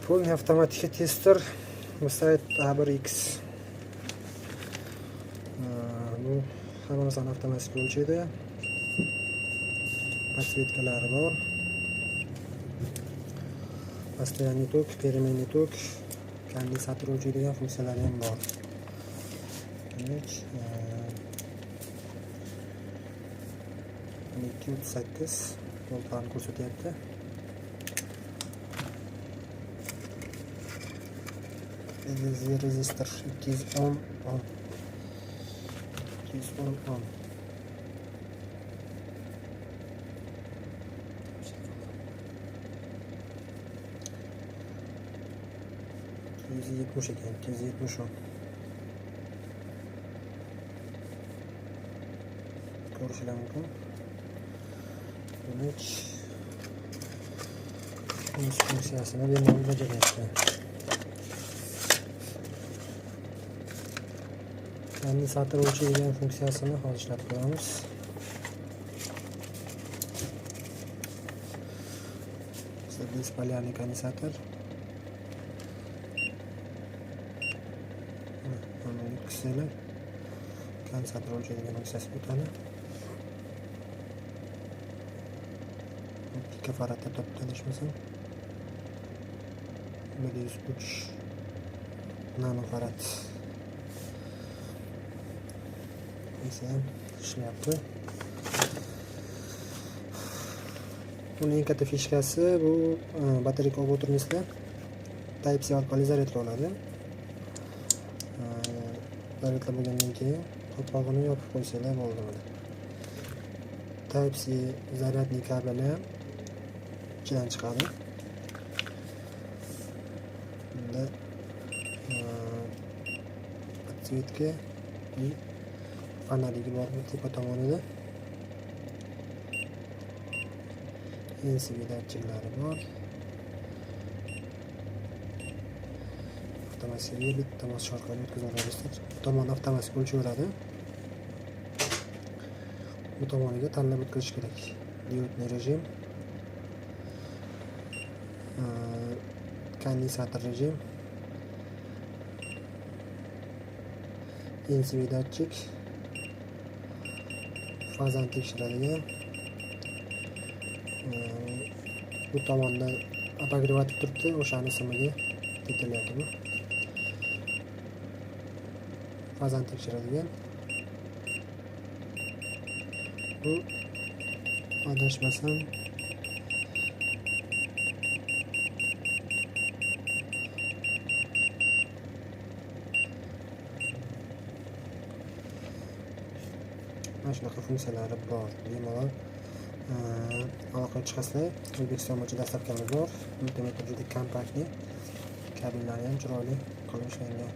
Полный автоматический тестер Mustang A1X. Bu hamma narsani avtomatik o'lchaydi. Подсветкалari bor. Постоянный ток, переменный ток, kondensator o'lchaydigan funksiyalari ham bor. Demak, 238 voltlarni ko'rsatyapti. Rezistor 210 ohm. 210 ohm. %70 ekan, %70 ohm. Ko'rishlar mumkin. Demak, funksiyasini bemalol bajaryapti. Kondensator o'lchaydigan funksiyasini hozir ishlab ko'ramiz. Bespolярный kondensator. Mana ikkisini kondensator o'lchaydigan funksiyasi o'tadi. 2 faradda topib adashmasam. 103 nanofarad. Esa ishlayapti. Uning eng katta fishkasi bu batareya olib o'tirmasdan Type-C orqali zaryadlab oladi. Zaryadlab bo'lgandan keyin qopqog'ini yopib qo'ysalar bo'ldi. Type-C zaryadli kabeli ham ichidan chiqadi. Bunda подсветка и fonarigi bor tepa tomonida. NCV datchiklari bor. Avtomatik bitta bosish orqali o'tkaziladi. Bu tomon avtomatik o'lchaveradi. Bu tomoniga tanlab o'tkazish kerak. Diodli rejim, kondensator rejim, NCV datchik, fazani tekshiradigan. Bu tomonda apagrevator turibdi, o'shani ismiga ketilyapti bu. Fazani tekshiradigan. Bu adashmasam mana shunaqa funksiyalari bor. Bemalol aloqaga chiqasizlar. O'zbekiston bo'yicha dastlabkamiz bor. Multimetr juda kompaktli. Kabellari ham chiroyli qilib ishlangan.